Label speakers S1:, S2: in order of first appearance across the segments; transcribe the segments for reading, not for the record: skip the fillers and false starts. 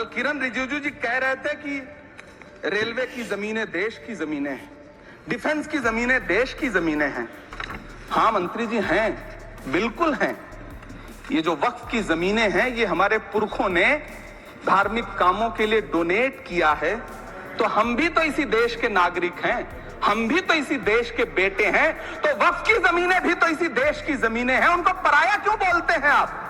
S1: कल किरण रिजिजू जी कह रहे थे कि रेलवे की जमीनें देश की जमीनें हैं, डिफेंस की जमीनें देश की जमीनें हैं। हाँ मंत्री जी हैं, बिल्कुल हैं। ये जो वक्फ की जमीनें हैं ये हमारे पुरखों ने धार्मिक कामों के लिए डोनेट किया है, तो हम भी तो इसी देश के नागरिक हैं, हम भी तो इसी देश के बेटे हैं, तो वक्फ की जमीनें भी तो इसी देश की जमीनें हैं। उनको पराया क्यों बोलते हैं आप?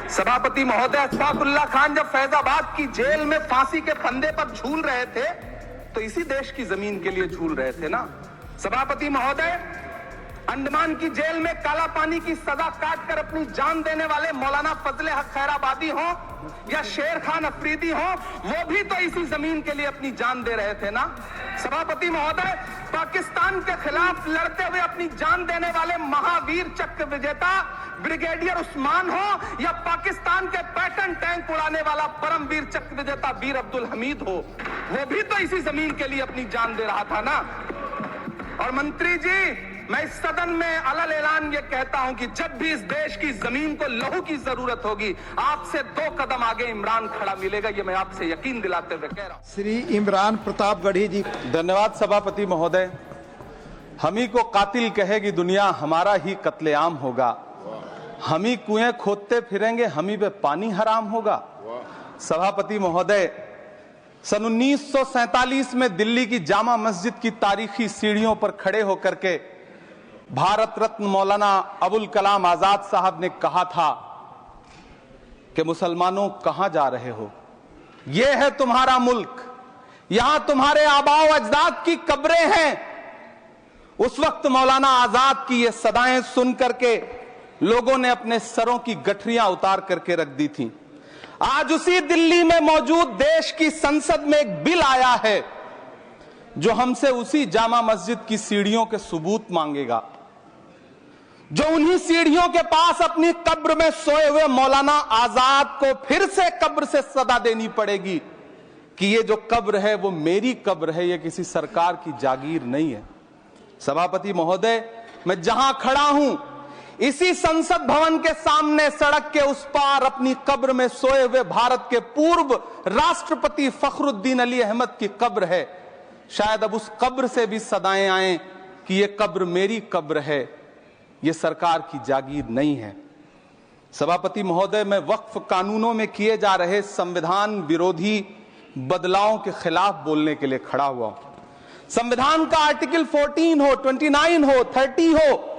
S1: सभापति महोदय, अशफाकुल्लाह खान जब फैजाबाद की जेल में फांसी के फंदे पर झूल रहे थे तो इसी देश की जमीन के लिए झूल रहे थे ना। सभापति महोदय, अंडमान की जेल में काला पानी की सजा काटकर अपनी जान देने वाले मौलाना फजले हक खैराबादी हो या शेर खान अफरीदी हो, वो भी तो इसी जमीन के लिए अपनी जान दे रहे थे ना। सभापति महोदय, पाकिस्तान के खिलाफ लड़ते हुए अपनी जान देने वाले महावीर चक्र विजेता ब्रिगेडियर उस्मान हो या पाकिस्तान के पैटर्न टैंक उड़ाने वाला परमवीर चक्र विजेता वीर अब्दुल हमीद हो, वो भी तो इसी जमीन के लिए अपनी जान दे रहा था ना। और मंत्री जी, मैं इस सदन में अलग ऐलान ये कहता हूं कि जब भी इस देश की जमीन को लहू की जरूरत होगी, आपसे 2 कदम आगे इमरान खड़ा मिलेगा, ये मैं आपसे यकीन दिलाते हुए कह रहा हूं।
S2: श्री इमरान प्रतापगढ़ी जी।
S3: धन्यवाद सभापति महोदय। हम ही को कातिल कहेगी दुनिया, हमारा ही कत्लेआम होगा। हम ही कुएं खोदते फिरेंगे, हम ही पे पानी हराम होगा। सभापति महोदय, सन 1947 में दिल्ली की जामा मस्जिद की तारीखी सीढ़ियों पर खड़े होकर के भारत रत्न मौलाना अबुल कलाम आजाद साहब ने कहा था कि मुसलमानों कहां जा रहे हो, यह है तुम्हारा मुल्क, यहां तुम्हारे आबाओ अजदाद की कब्रें हैं। उस वक्त मौलाना आजाद की ये सदाएं सुन करके लोगों ने अपने सरों की गठरियां उतार करके रख दी थी। आज उसी दिल्ली में मौजूद देश की संसद में एक बिल आया है जो हमसे उसी जामा मस्जिद की सीढ़ियों के सबूत मांगेगा, जो उन्हीं सीढ़ियों के पास अपनी कब्र में सोए हुए मौलाना आजाद को फिर से कब्र से सदा देनी पड़ेगी कि ये जो कब्र है वो मेरी कब्र है, ये किसी सरकार की जागीर नहीं है। सभापति महोदय, मैं जहां खड़ा हूं इसी संसद भवन के सामने सड़क के उस पार अपनी कब्र में सोए हुए भारत के पूर्व राष्ट्रपति फखरुद्दीन अली अहमद की कब्र है। शायद अब उस कब्र से भी सदाएं आए कि ये कब्र मेरी कब्र है, ये सरकार की जागीर नहीं है। सभापति महोदय, मैं वक्फ कानूनों में किए जा रहे संविधान विरोधी बदलावों के खिलाफ बोलने के लिए खड़ा हुआ हूं। संविधान का आर्टिकल 14 हो, 29 हो, 30 हो,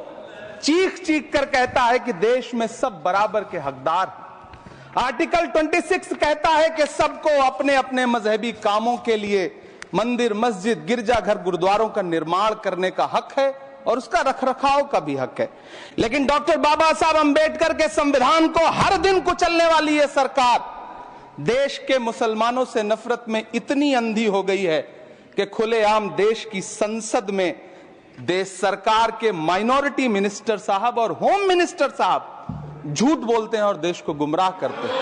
S3: चीख चीख कर कहता है कि देश में सब बराबर के हकदार हैं। आर्टिकल 26 कहता है कि सबको अपने अपने मजहबी कामों के लिए मंदिर, मस्जिद, गिरजाघर, गुरुद्वारों का निर्माण करने का हक है और उसका रखरखाव का भी हक है। लेकिन डॉक्टर बाबा साहब अंबेडकर के संविधान को हर दिन कुचलने वाली ये सरकार देश के मुसलमानों से नफरत में इतनी अंधी हो गई है कि खुलेआम देश की संसद में देश सरकार के माइनॉरिटी मिनिस्टर साहब और होम मिनिस्टर साहब झूठ बोलते हैं और देश को गुमराह करते हैं,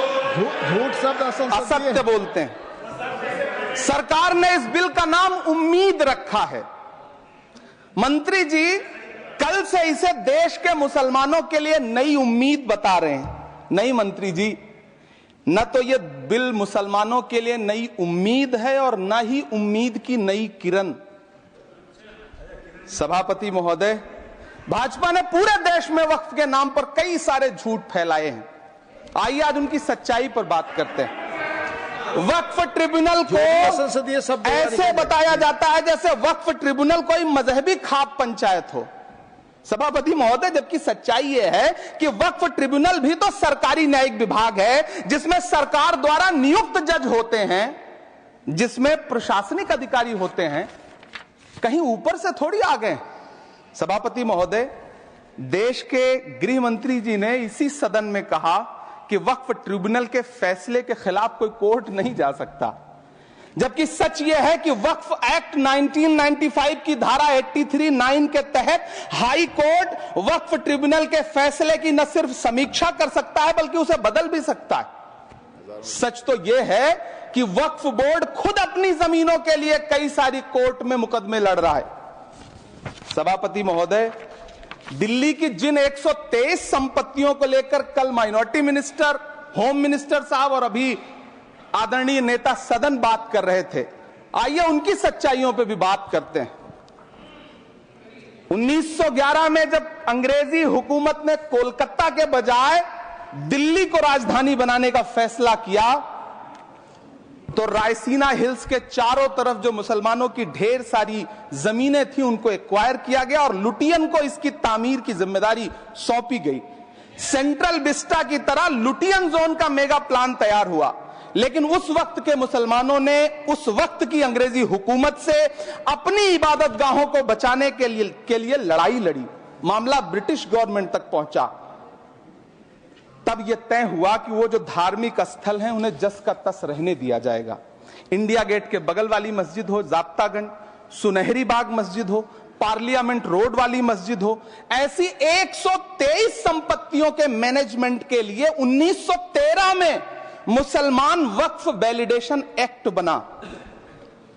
S2: झूठ शब्द
S3: असत्य बोलते हैं। सरकार ने इस बिल का नाम उम्मीद रखा है। मंत्री जी, कल से इसे देश के मुसलमानों के लिए नई उम्मीद बता रहे हैं। नहीं मंत्री जी, न तो यह बिल मुसलमानों के लिए नई उम्मीद है और न ही उम्मीद की नई किरण। सभापति महोदय, भाजपा ने पूरे देश में वक्फ के नाम पर कई सारे झूठ फैलाए हैं। आइए आज उनकी सच्चाई पर बात करते हैं। वक्फ ट्रिब्यूनल को ऐसे बताया जाता है जैसे वक्फ ट्रिब्यूनल कोई मजहबी खाप पंचायत हो। सभापति महोदय, जबकि सच्चाई यह है कि वक्फ ट्रिब्यूनल भी तो सरकारी न्यायिक विभाग है जिसमें सरकार द्वारा नियुक्त जज होते हैं, जिसमें प्रशासनिक अधिकारी होते हैं, कहीं ऊपर से थोड़ी आ गए। सभापति महोदय, देश के गृह मंत्री जी ने इसी सदन में कहा कि वक्फ ट्रिब्यूनल के फैसले के खिलाफ कोई कोर्ट नहीं जा सकता, जबकि सच यह है कि वक्फ एक्ट 1995 की धारा 83(9) के तहत हाई कोर्ट वक्फ ट्रिब्यूनल के फैसले की न सिर्फ समीक्षा कर सकता है बल्कि उसे बदल भी सकता है। सच तो यह है कि वक्फ बोर्ड खुद अपनी जमीनों के लिए कई सारी कोर्ट में मुकदमे लड़ रहा है। सभापति महोदय, दिल्ली की जिन 123 संपत्तियों को लेकर कल माइनॉरिटी मिनिस्टर, होम मिनिस्टर साहब और अभी आदरणीय नेता सदन बात कर रहे थे, आइए उनकी सच्चाइयों पे भी बात करते हैं। 1911 में जब अंग्रेजी हुकूमत ने कोलकाता के बजाय दिल्ली को राजधानी बनाने का फैसला किया, तो रायसीना हिल्स के चारों तरफ जो मुसलमानों की ढेर सारी जमीनें थी उनको एक्वायर किया गया और लुटियन को इसकी तामीर की जिम्मेदारी सौंपी गई। सेंट्रल विस्टा की तरह लुटियन जोन का मेगा प्लान तैयार हुआ, लेकिन उस वक्त के मुसलमानों ने उस वक्त की अंग्रेजी हुकूमत से अपनी इबादत गाहों को बचाने के लिए लड़ाई लड़ी। मामला ब्रिटिश गवर्नमेंट तक पहुंचा। तब यह तय हुआ कि वो जो धार्मिक स्थल हैं उन्हें जस का तस रहने दिया जाएगा। इंडिया गेट के बगल वाली मस्जिद हो, जाप्तागंज, सुनहरी बाग मस्जिद हो, पार्लियामेंट रोड वाली मस्जिद हो, ऐसी 123 संपत्तियों के मैनेजमेंट के लिए 1913 में मुसलमान वक्फ वैलिडेशन एक्ट बना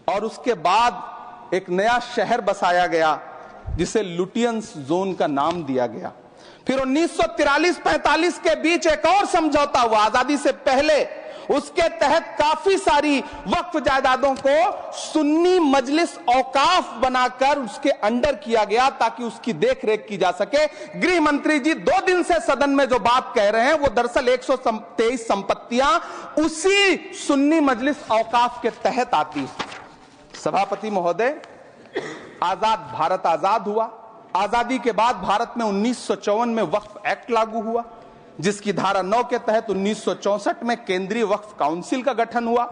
S3: और उसके बाद एक नया शहर बसाया गया जिसे लुटियंस जोन का नाम दिया गया। फिर 1943-45 के बीच एक और समझौता हुआ आजादी से पहले, उसके तहत काफी सारी वक्फ जायदादों को सुन्नी मजलिस औकाफ बनाकर उसके अंडर किया गया ताकि उसकी देखरेख की जा सके। गृह मंत्री जी 2 दिन से सदन में जो बात कह रहे हैं वो दरअसल 123 संपत्तियां उसी सुन्नी मजलिस औकाफ के तहत आती है। सभापति महोदय, आजाद भारत आजाद हुआ। आजादी के बाद भारत में 1954 में वक्फ एक्ट लागू हुआ, जिसकी धारा 9 के तहत 1964 में केंद्रीय वक्फ काउंसिल का गठन हुआ।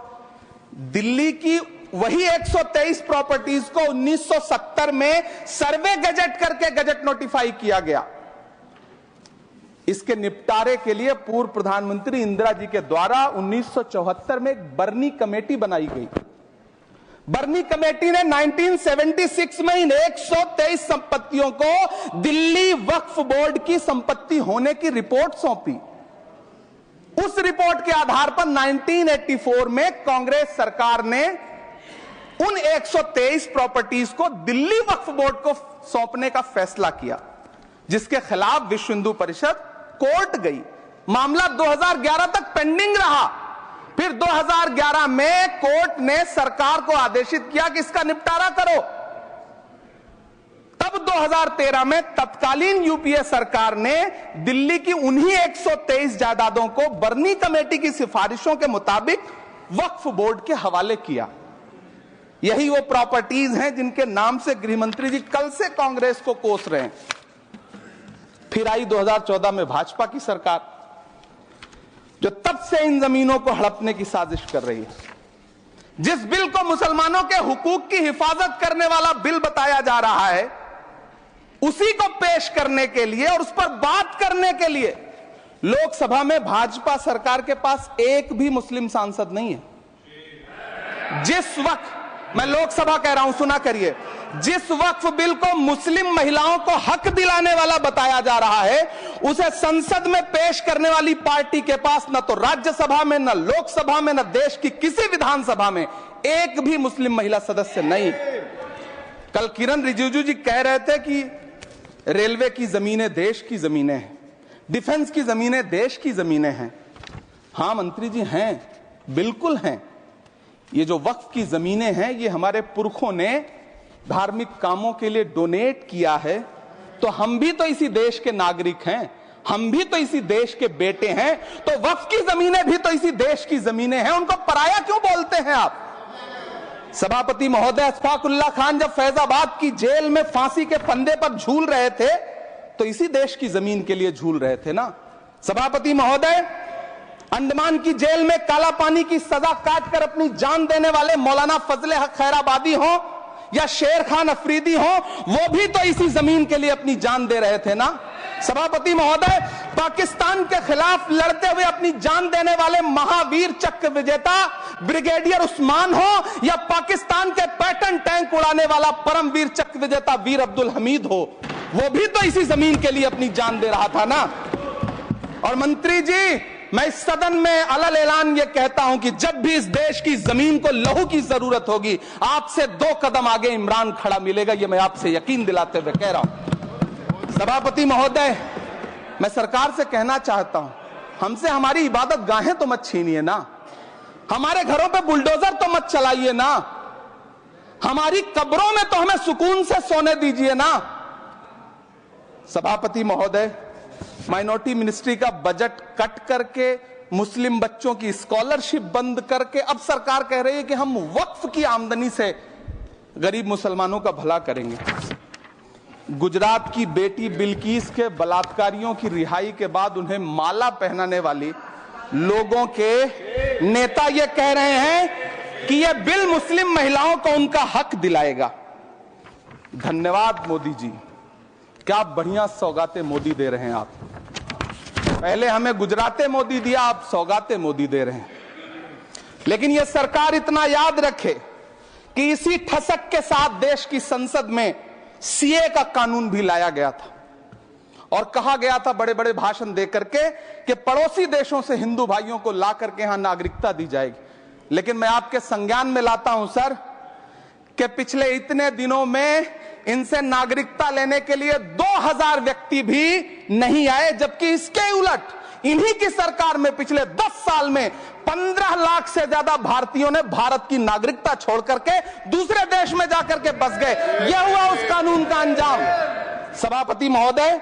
S3: दिल्ली की वही 123 प्रॉपर्टीज को 1970 में सर्वे गजट करके गजट नोटिफाई किया गया। इसके निपटारे के लिए पूर्व प्रधानमंत्री इंदिरा जी के द्वारा 1974 में एक बर्नी कमेटी बनाई गई। बर्नी कमेटी ने 1976 में इन 123 संपत्तियों को दिल्ली वक्फ बोर्ड की संपत्ति होने की रिपोर्ट सौंपी। उस रिपोर्ट के आधार पर 1984 में कांग्रेस सरकार ने उन 123 प्रॉपर्टीज को दिल्ली वक्फ बोर्ड को सौंपने का फैसला किया, जिसके खिलाफ विश्व हिंदू परिषद कोर्ट गई। मामला 2011 तक पेंडिंग रहा। फिर 2011 में कोर्ट ने सरकार को आदेशित किया कि इसका निपटारा करो। तब 2013 में तत्कालीन यूपीए सरकार ने दिल्ली की उन्हीं 123 जायदादों को बर्नी कमेटी की सिफारिशों के मुताबिक वक्फ बोर्ड के हवाले किया। यही वो प्रॉपर्टीज हैं जिनके नाम से गृह मंत्री जी कल से कांग्रेस को कोस रहे हैं। फिर आई 2014 में भाजपा की सरकार, जो तब से इन जमीनों को हड़पने की साजिश कर रही है। जिस बिल को मुसलमानों के हुकूक की हिफाजत करने वाला बिल बताया जा रहा है, उसी को पेश करने के लिए और उस पर बात करने के लिए लोकसभा में भाजपा सरकार के पास एक भी मुस्लिम सांसद नहीं है। जिस वक्त, मैं लोकसभा कह रहा हूं, सुना करिए, जिस वक्फ बिल को मुस्लिम महिलाओं को हक दिलाने वाला बताया जा रहा है, उसे संसद में पेश करने वाली पार्टी के पास न तो राज्यसभा में, न लोकसभा में, न देश की किसी विधानसभा में एक भी मुस्लिम महिला सदस्य नहीं। कल किरण रिजिजू जी कह रहे थे कि रेलवे की जमीनें देश की जमीनें हैं, डिफेंस की जमीनें देश की जमीनें हैं। हां मंत्री जी, हैं, बिल्कुल हैं। ये जो वक्फ की जमीनें हैं, ये हमारे पुरखों ने धार्मिक कामों के लिए डोनेट किया है, तो हम भी तो इसी देश के नागरिक हैं, हम भी तो इसी देश के बेटे हैं, तो वक्फ की जमीनें भी तो इसी देश की जमीनें हैं। उनको पराया क्यों बोलते हैं आप? सभापति महोदय, अशफाकुल्लाह खान जब फैजाबाद की जेल में फांसी के फंदे पर झूल रहे थे, तो इसी देश की जमीन के लिए झूल रहे थे ना। सभापति महोदय, अंडमान की जेल में काला पानी की सजा काटकर अपनी जान देने वाले मौलाना फजले हक खैराबादी हो या शेर खान अफरीदी हो, वो भी तो इसी जमीन के लिए अपनी जान दे रहे थे ना। सभापति महोदय, पाकिस्तान के खिलाफ लड़ते हुए अपनी जान देने वाले महावीर चक्र विजेता ब्रिगेडियर उस्मान हो या पाकिस्तान के पैटर्न टैंक उड़ाने वाला परमवीर चक्र विजेता वीर अब्दुल हमीद हो, वो भी तो इसी जमीन के लिए अपनी जान दे रहा था ना। और मंत्री जी, मैं इस सदन में अलल ऐलान ये कहता हूं कि जब भी इस देश की जमीन को लहू की जरूरत होगी, आपसे 2 कदम आगे इमरान खड़ा मिलेगा, ये मैं आपसे यकीन दिलाते हुए कह रहा हूं। सभापति महोदय, मैं सरकार से कहना चाहता हूं, हमसे हमारी इबादत गाहें तो मत छीनिए ना। हमारे घरों पे बुलडोजर तो मत चलाइए ना, हमारी कब्रों में तो हमें सुकून से सोने दीजिए ना। सभापति महोदय, माइनॉरिटी मिनिस्ट्री का बजट कट करके, मुस्लिम बच्चों की स्कॉलरशिप बंद करके अब सरकार कह रही है कि हम वक्फ की आमदनी से गरीब मुसलमानों का भला करेंगे। गुजरात की बेटी बिल्किस के बलात्कारियों की रिहाई के बाद उन्हें माला पहनाने वाली लोगों के नेता ये कह रहे हैं कि यह बिल मुस्लिम महिलाओं को उनका हक दिलाएगा। धन्यवाद मोदी जी, क्या बढ़िया सौगातें मोदी दे रहे हैं आप। पहले हमें गुजराते मोदी दिया, आप सौगातें मोदी दे रहे हैं। लेकिन यह सरकार इतना याद रखे कि इसी ठसक के साथ देश की संसद में सीए का कानून भी लाया गया था और कहा गया था बड़े बड़े भाषण देकर के कि पड़ोसी देशों से हिंदू भाइयों को ला करके यहां नागरिकता दी जाएगी। लेकिन मैं आपके संज्ञान में लाता हूं सर कि पिछले इतने दिनों में इनसे नागरिकता लेने के लिए 2000 व्यक्ति भी नहीं आए, जबकि इसके उलट इन्हीं की सरकार में पिछले 10 साल में 15 लाख से ज्यादा भारतीयों ने भारत की नागरिकता छोड़ करके दूसरे देश में जाकर के बस गए। यह हुआ उस कानून का अंजाम। सभापति महोदय,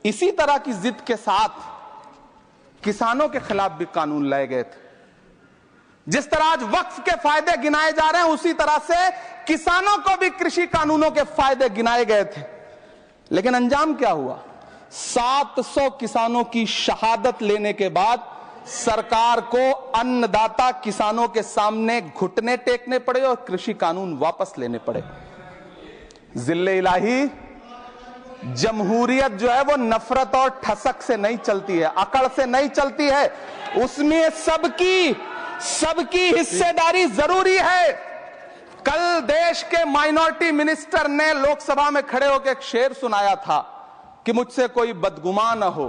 S3: इसी तरह की जिद के साथ किसानों के खिलाफ भी कानून लाए गए थे। जिस तरह आज वक्फ के फायदे गिनाए जा रहे हैं, उसी तरह से किसानों को भी कृषि कानूनों के फायदे गिनाए गए थे। लेकिन अंजाम क्या हुआ? 700 किसानों की शहादत लेने के बाद सरकार को अन्नदाता किसानों के सामने घुटने टेकने पड़े और कृषि कानून वापस लेने पड़े। जिल्ले इलाही, जमहूरियत जो है वो नफरत और ठसक से नहीं चलती है, अकड़ से नहीं चलती है, उसमें सबकी हिस्सेदारी जरूरी है। कल देश के माइनॉरिटी मिनिस्टर ने लोकसभा में खड़े होकर एक शेर सुनाया था कि मुझसे कोई बदगुमान न हो,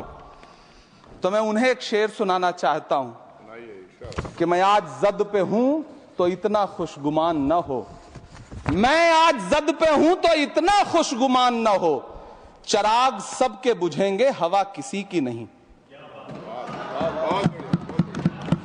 S3: तो मैं उन्हें एक शेर सुनाना चाहता हूं कि मैं आज जद पे हूं तो इतना खुशगुमान न हो, मैं आज जद पे हूं तो इतना खुशगुमान न हो, चराग सबके बुझेंगे हवा किसी की नहीं।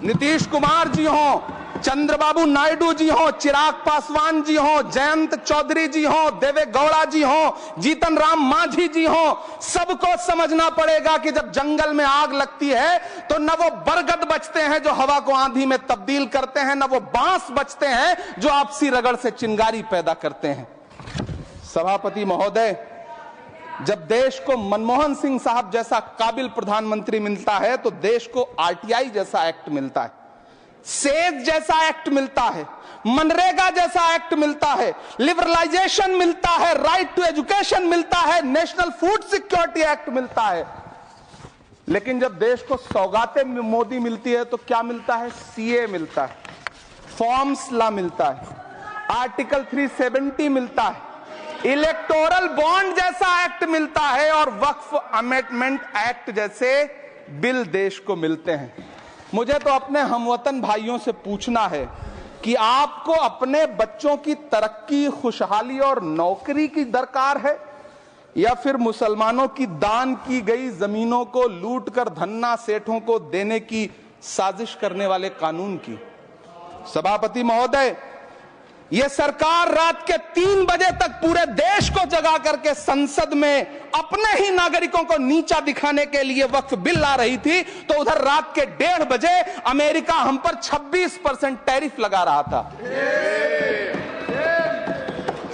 S3: नीतीश कुमार जी हो, चंद्रबाबू नायडू जी हो, चिराग पासवान जी हो, जयंत चौधरी जी हो, देवे गौड़ा जी हो, जीतन राम मांझी जी हो, सबको समझना पड़ेगा कि जब जंगल में आग लगती है तो न वो बरगद बचते हैं जो हवा को आंधी में तब्दील करते हैं, न वो बांस बचते हैं जो आपसी रगड़ से चिंगारी पैदा करते हैं। सभापति महोदय, जब देश को मनमोहन सिंह साहब जैसा काबिल प्रधानमंत्री मिलता है तो देश को आरटीआई जैसा एक्ट मिलता है, सेज जैसा एक्ट मिलता है, मनरेगा जैसा एक्ट मिलता है, लिबरलाइजेशन मिलता है, राइट टू एजुकेशन मिलता है, नेशनल फूड सिक्योरिटी एक्ट मिलता है। लेकिन जब देश को सौगातें मोदी मिलती है तो क्या मिलता है? सीए मिलता है, फॉर्म्स लॉ मिलता है, आर्टिकल 370 मिलता है, इलेक्टोरल बॉन्ड जैसा एक्ट मिलता है और वक्फ अमेंडमेंट एक्ट जैसे बिल देश को मिलते हैं। मुझे तो अपने हमवतन भाइयों से पूछना है कि आपको अपने बच्चों की तरक्की, खुशहाली और नौकरी की दरकार है या फिर मुसलमानों की दान की गई जमीनों को लूटकर धन्ना सेठों को देने की साजिश करने वाले कानून की? सभापति महोदय, यह सरकार रात के 3 बजे तक पूरे देश को जगा करके संसद में अपने ही नागरिकों को नीचा दिखाने के लिए वक्फ बिल ला रही थी, तो उधर रात के 1:30 बजे अमेरिका हम पर 26% टैरिफ लगा रहा था।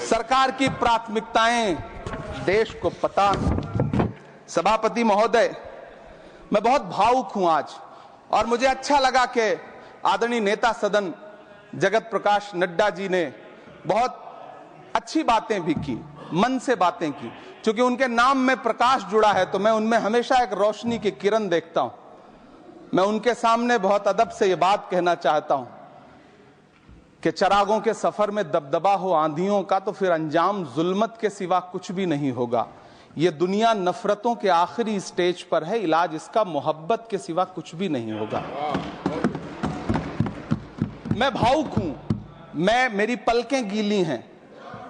S3: सरकार की प्राथमिकताएं देश को पता। सभापति महोदय, मैं बहुत भावुक हूं आज, और मुझे अच्छा लगा कि आदरणीय नेता सदन जगत प्रकाश नड्डा जी ने बहुत अच्छी बातें भी की, मन से बातें की। क्योंकि उनके नाम में प्रकाश जुड़ा है तो मैं उनमें हमेशा एक रोशनी की किरण देखता हूं। मैं उनके सामने बहुत अदब से यह बात कहना चाहता हूं कि चरागों के सफर में दबदबा हो आंधियों का तो फिर अंजाम जुल्मत के सिवा कुछ भी नहीं होगा। यह दुनिया नफरतों के आखिरी स्टेज पर है, इलाज इसका मोहब्बत के सिवा कुछ भी नहीं होगा। मैं भावुक हूं, मेरी पलकें गीली हैं।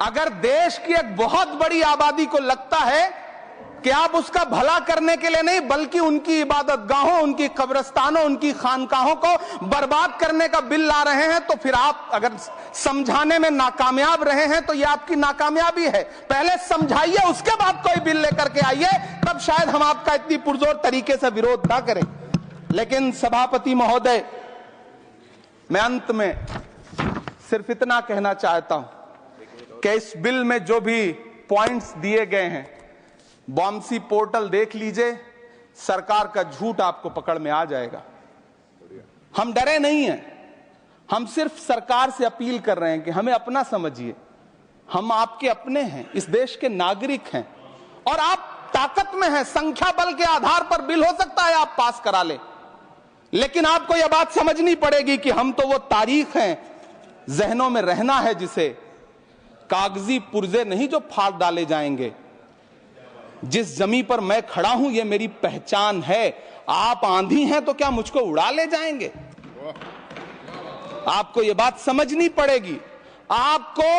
S3: अगर देश की एक बहुत बड़ी आबादी को लगता है कि आप उसका भला करने के लिए नहीं बल्कि उनकी इबादत गाहों, उनकी कब्रिस्तानों, उनकी खानकाहों को बर्बाद करने का बिल ला रहे हैं, तो फिर आप अगर समझाने में नाकामयाब रहे हैं तो यह आपकी नाकामयाबी है। पहले समझाइए, उसके बाद कोई बिल लेकर के आइए, तब शायद हम आपका इतनी पुरजोर तरीके से विरोध ना करें। लेकिन सभापति महोदय, मैं अंत में सिर्फ इतना कहना चाहता हूं कि इस बिल में जो भी पॉइंट्स दिए गए हैं, बॉम्सी पोर्टल देख लीजिए, सरकार का झूठ आपको पकड़ में आ जाएगा। हम डरे नहीं हैं, हम सिर्फ सरकार से अपील कर रहे हैं कि हमें अपना समझिए, हम आपके अपने हैं, इस देश के नागरिक हैं और आप ताकत में हैं। संख्या बल के आधार पर बिल हो सकता है आप पास करा ले, लेकिन आपको यह बात समझनी पड़ेगी कि हम तो वो तारीख हैं, जहनों में रहना है जिसे, कागजी पुर्जे नहीं जो फाड़ डाले जाएंगे। जिस जमीन पर मैं खड़ा हूं ये मेरी पहचान है। आप आंधी हैं तो क्या मुझको उड़ा ले जाएंगे? आपको यह बात समझनी पड़ेगी। आपको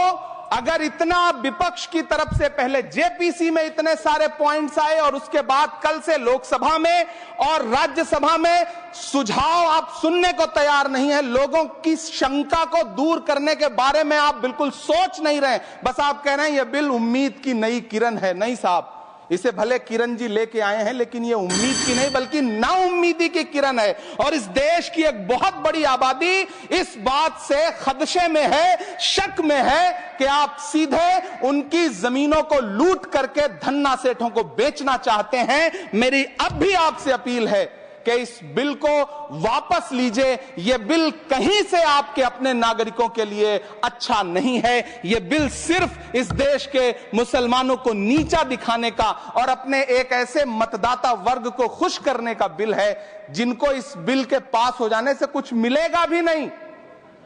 S3: अगर इतना विपक्ष की तरफ से पहले जेपीसी में इतने सारे पॉइंट्स आए और उसके बाद कल से लोकसभा में और राज्यसभा में सुझाव आप सुनने को तैयार नहीं है, लोगों की शंका को दूर करने के बारे में आप बिल्कुल सोच नहीं रहे, बस आप कह रहे हैं यह बिल उम्मीद की नई किरण है। नहीं साहब, इसे भले किरण जी लेके आए हैं, लेकिन ये उम्मीद की नहीं बल्कि नाउम्मीदी की किरण है। और इस देश की एक बहुत बड़ी आबादी इस बात से खदशे में है, शक में है कि आप सीधे उनकी जमीनों को लूट करके धन्ना सेठों को बेचना चाहते हैं। मेरी अब भी आपसे अपील है कि इस बिल को वापस लीजिए। यह बिल कहीं से आपके अपने नागरिकों के लिए अच्छा नहीं है। यह बिल सिर्फ इस देश के मुसलमानों को नीचा दिखाने का और अपने एक ऐसे मतदाता वर्ग को खुश करने का बिल है जिनको इस बिल के पास हो जाने से कुछ मिलेगा भी नहीं।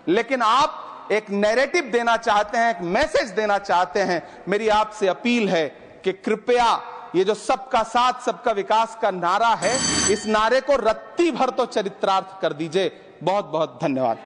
S3: लेकिन आप एक नैरेटिव देना चाहते हैं, एक मैसेज देना चाहते हैं। मेरी आपसे अपील है कि कृपया ये जो सबका साथ सबका विकास का नारा है, इस नारे को रत्ती भर तो चरित्रार्थ कर दीजिए। बहुत बहुत धन्यवाद।